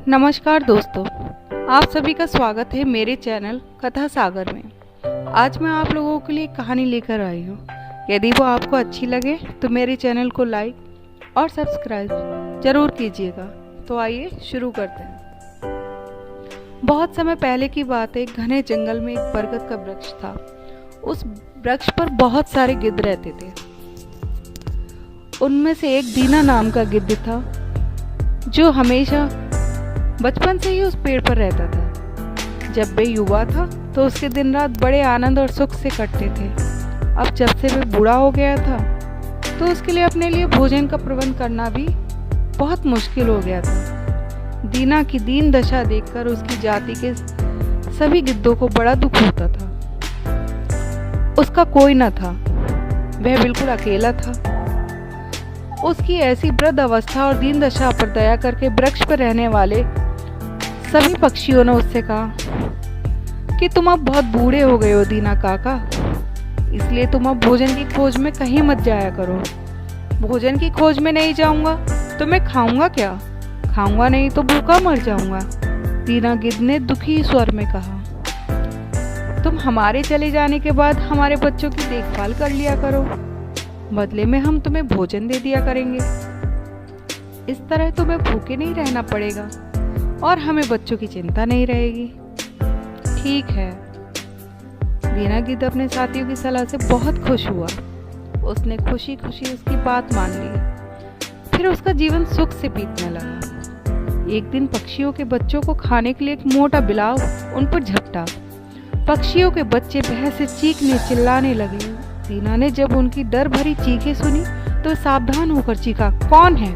नमस्कार दोस्तों, आप सभी का स्वागत है मेरे चैनल कथा सागर में। आज मैं आप लोगों के लिए कहानी लेकर आई हूँ। यदि वो आपको अच्छी लगे तो मेरे चैनल को लाइक और सब्सक्राइब जरूर कीजिएगा। तो आइए शुरू करते हैं। बहुत समय पहले की बात है, एक घने जंगल में एक बरगद का वृक्ष था। उस वृक्ष पर बहुत सारे गिद्ध रहते थे। उनमें से एक दीना नाम का गिद्ध था जो हमेशा बचपन से ही उस पेड़ पर रहता था। जब वे युवा था तो उसके दिन रात बड़े आनंद और सुख से कटते थे। अब जब से वह बूढ़ा हो गया था तो उसके लिए अपने लिए भोजन का प्रबंध करना भी बहुत मुश्किल हो गया था। दीना की दीन दशा देखकर उसकी जाति के सभी गिद्धों को बड़ा दुख होता था। उसका कोई न था, वह बिल्कुल अकेला था। उसकी ऐसी वृद्ध अवस्था और दीन दशा पर दया करके वृक्ष पर रहने वाले सभी पक्षियों ने उससे कहा कि तुम अब बहुत बूढ़े हो गए हो दीना काका, इसलिए तुम अब भोजन की खोज में कहीं मत जाया करो। भोजन की खोज में नहीं जाऊंगा तो मैं खाऊंगा क्या? खाऊंगा नहीं तो भूखा मर जाऊंगा। दीना गिद्ध ने दुखी स्वर में कहा, तुम हमारे चले जाने के बाद हमारे बच्चों की देखभाल कर लिया करो, बदले में हम तुम्हें भोजन दे दिया करेंगे। इस तरह तुम्हें भूखे नहीं रहना पड़ेगा और हमें बच्चों की चिंता नहीं रहेगी। ठीक है। दीना गिद्ध अपने साथियों की सलाह से बहुत खुश हुआ। उसने खुशी खुशी उसकी बात मान ली। फिर उसका जीवन सुख से बीतने लगा। एक दिन पक्षियों के बच्चों को खाने के लिए एक मोटा बिलाव उन पर झपटा। पक्षियों के बच्चे भय से चीखने चिल्लाने लगे। दीना ने जब उनकी डर भरी चीखें सुनी तो सावधान होकर चीखा, कौन है?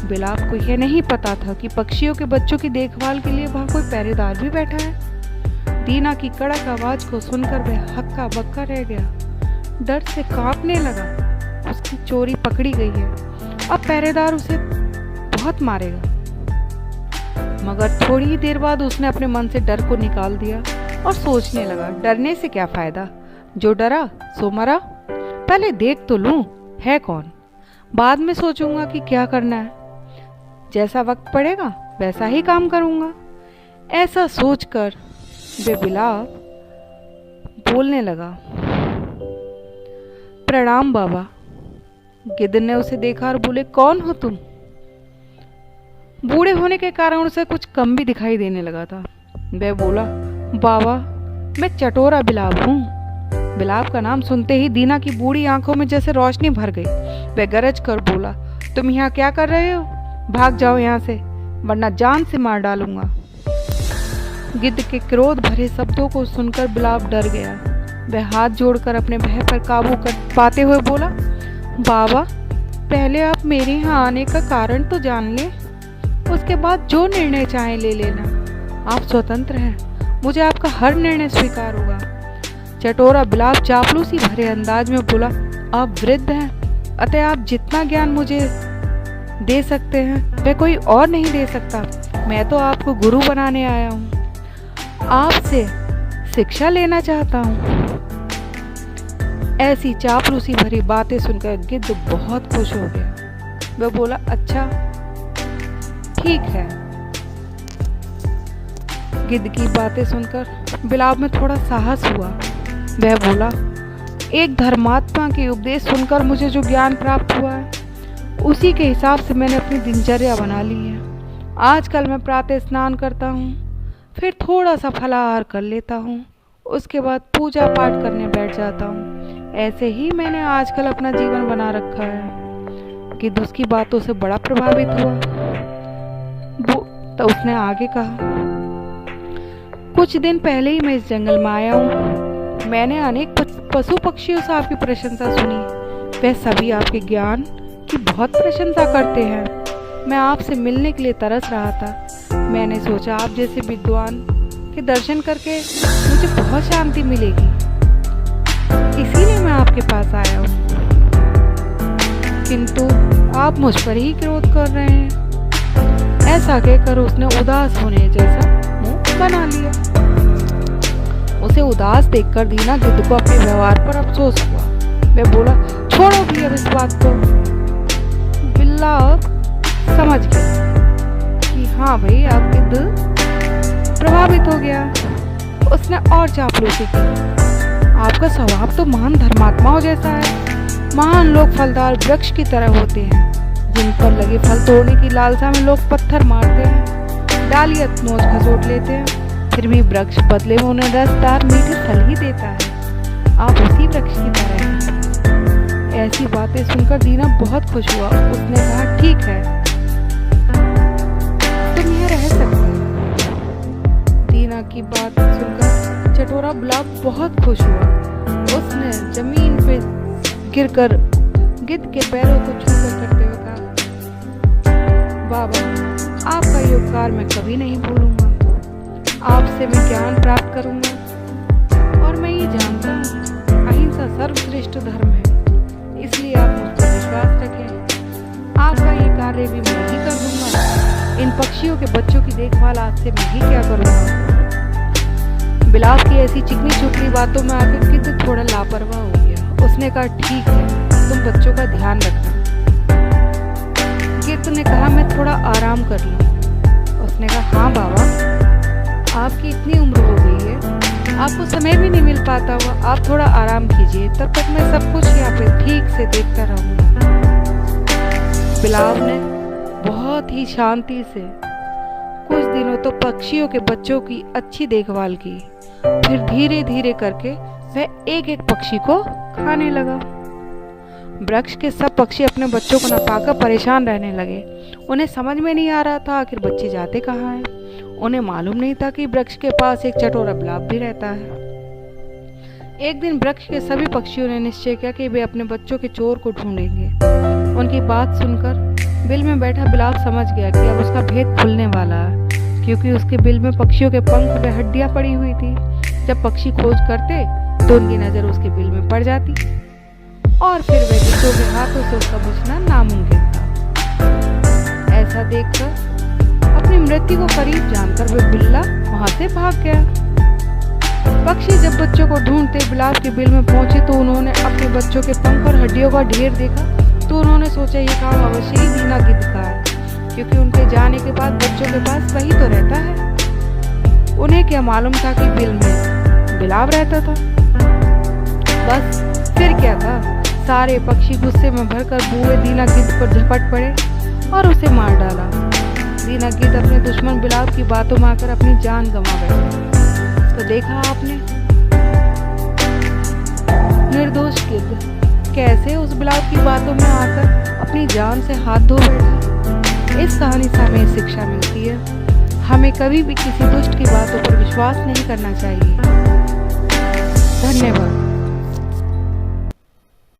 बिलाव को यह नहीं पता था कि पक्षियों के बच्चों की देखभाल के लिए वहां कोई पहरेदार भी बैठा है। दीना की कड़क आवाज को सुनकर वह हक्का बक्का रह गया। डर से कांपने लगा। उसकी चोरी पकड़ी गई है, अब पहरेदार उसे बहुत मारेगा। मगर थोड़ी ही देर बाद उसने अपने मन से डर को निकाल दिया और सोचने लगा, डरने से क्या फायदा, जो डरा सो मरा। पहले देख तो लूं है कौन, बाद में सोचूंगा कि क्या करना है। जैसा वक्त पड़ेगा वैसा ही काम करूंगा। ऐसा सोचकर वे बिलाव बोलने लगा, प्रणाम बाबा। गिद्ध ने उसे देखा और बोले, कौन हो तुम? बूढ़े होने के कारण उसे कुछ कम भी दिखाई देने लगा था। वह बोला, बाबा मैं चटोरा बिलाव हूँ। बिलाव का नाम सुनते ही दीना की बूढ़ी आंखों में जैसे रोशनी भर गई। वह गरज कर बोला, तुम यहाँ क्या कर रहे हो? भाग जाओ यहाँ से, वरना जान से मार डालूंगा। गिद्ध के क्रोध भरे शब्दों को सुनकर बिलाव डर गया। वह हाथ जोड़कर अपने भय पर काबू कर पाते हुए बोला, बाबा पहले आप मेरे यहाँ आने का कारण तो जान लें, उसके बाद जो निर्णय चाहें ले लेना। आप स्वतंत्र हैं, मुझे आपका हर निर्णय स्वीकार होगा। चटोरा बिलाव चापलूसी भरे अंदाज में बोला, आप वृद्ध हैं, अतः आप जितना ज्ञान मुझे दे सकते हैं वह कोई और नहीं दे सकता। मैं तो आपको गुरु बनाने आया हूँ, आपसे शिक्षा लेना चाहता हूँ। ऐसी चापलूसी भरी बातें सुनकर गिद्ध बहुत खुश हो गया। वह बोला, अच्छा ठीक है। गिद्ध की बातें सुनकर बिलाव में थोड़ा साहस हुआ। वह बोला, एक धर्मात्मा के उपदेश सुनकर मुझे जो ज्ञान प्राप्त हुआ है उसी के हिसाब से मैंने अपनी दिनचर्या बना ली है। आजकल मैं प्रातः स्नान करता हूँ, फिर थोड़ा सा फलाहार कर लेता हूँ, उसके बाद पूजा पाठ करने बैठ जाता हूँ। ऐसे ही मैंने आजकल अपना जीवन बना रखा है। गिद्ध उसकी बातों से बड़ा प्रभावित हुआ। तो उसने आगे कहा, कुछ दिन पहले ही मैं इस जंगल में आया हूँ। मैंने अनेक पशु पक्षियों से आपकी प्रशंसा सुनी। वह सभी आपके ज्ञान की बहुत प्रशंसा करते हैं। मैं आपसे मिलने के लिए तरस रहा था। मैंने सोचा आप जैसे विद्वान के दर्शन करके मुझे बहुत शांति मिलेगी, इसीलिए मैं आपके पास आया हूँ। किंतु आप मुझ पर ही क्रोध कर रहे हैं। ऐसा कहकर उसने उदास होने जैसा मुंह बना लिया। उसे उदास देखकर दीना गिद्ध को अपने व्यवहार पर अफसोस हुआ। वह बोला, छोड़ो भी अब इस बात को। बिलाव समझ गया कि हाँ हाँ भाई, आप गिद्ध प्रभावित हो गया। उसने और चापलूसी की। आपका स्वभाव तो महान धर्मात्माओं जैसा है। महान लोग फलदार वृक्ष की तरह होते हैं, जिन पर लगे फल तोड़ने की लालसा में लोग पत्थर मारते हैं, डालियां नोच खसोट लेते हैं, फिर भी वृक्ष बदले में उन्हें रसदार मीठे फल ही देता है। आप उसी वृक्ष की तरह हैं। ऐसी बातें सुनकर दीना बहुत खुश हुआ। उसने कहा, ठीक है, तुम यहाँ रह सकते हो। दीना की बात सुनकर चटोरा गुलाब बहुत खुश हुआ। उसने जमीन पे गिरकर गिद्ध के पैरों को छूकर करते हुए कहा, बाबा, आपका ये उपकार मैं कभी नहीं भूलूंगा। आपसे मैं ज्ञान प्राप्त करूंगा और मैं ये जानता हूँ अहिंसा सर्वश्रेष्ठ धर्म है, इसलिए आप मुझ पर विश्वास रखें। आपका ये कार्य भी मैं ही कर दूंगा। इन पक्षियों के बच्चों की देखभाल आज से मैं ही क्या करूंगा। बिलाव की ऐसी चिकनी चुपड़ी बातों में आकर गिद्ध थोड़ा लापरवाह हो गया। उसने कहा, ठीक है, तुम बच्चों का ध्यान रखना। गिद्ध ने कहा, मैं थोड़ा आराम कर लूं। उसने कहा, हाँ बाबा, आपकी इतनी उम्र हो गई है, आपको समय भी नहीं मिल पाता हुआ। आप थोड़ा आराम कीजिए, तब तक मैं सब कुछ यहाँ पे ठीक से देखता रहूंगा। बिलाव ने बहुत ही शांति से कुछ दिनों तो पक्षियों के बच्चों की अच्छी देखभाल की। फिर धीरे धीरे करके वह एक एक पक्षी को खाने लगा। वृक्ष के सब पक्षी अपने बच्चों को न पाकर परेशान रहने लगे। उन्हें समझ में नहीं आ रहा था आखिर बच्चे जाते कहाँ हैं। उन्हें मालूम नहीं था कि वृक्ष के पास एक चटोरा बिलाव भी रहता है। एक दिन वृक्ष के सभी पक्षियों ने निश्चय किया कि वे अपने बच्चों के चोर को ढूंढेंगे। उनकी बात सुनकर बिल में बैठा बिलाव समझ गया कि अब उसका भेद खुलने वाला है, क्योंकि उसके बिल में पक्षियों के पंख व हड्डियां पड़ी हुई थी। जब पक्षी खोज करते तो उनकी नजर उसके बिल में पड़ जाती और फिर वे गिद्धों के हाथों से उसका बचना नामुमकिन था। ऐसा देखकर अपनी मृत्यु को करीब जानकर वे बिल्ला वहां से भाग गया। पक्षी जब बच्चों को ढूंढते बिलाव के बिल में पहुंचे तो उन्होंने अपने बच्चों के पंख और हड्डियों का ढेर देखा तो उन्होंने सोचा ये काम अवश्य ही दीना गिद्ध का है, क्योंकि उनके जाने के बाद बच्चों के पास वही तो रहता है। उन्हें क्या मालूम था कि बिल में बिलाव रहता था। बस फिर क्या था, सारे पक्षी गुस्से में भरकर बूढ़े दीना गिद्ध पर झपट पड़े और उसे मार डाला। दीना गिद्ध अपने दुश्मन बिलाव की बातों में आकर अपनी जान गंवा बैठा। तो देखा आपने, निर्दोष गिद्ध कैसे उस बिलाव की बातों में आकर अपनी जान से हाथ धो बैठा। इस कहानी से हमें शिक्षा मिलती है, हमें कभी भी किसी दुष्ट की बातों पर विश्वास नहीं करना चाहिए। धन्यवाद।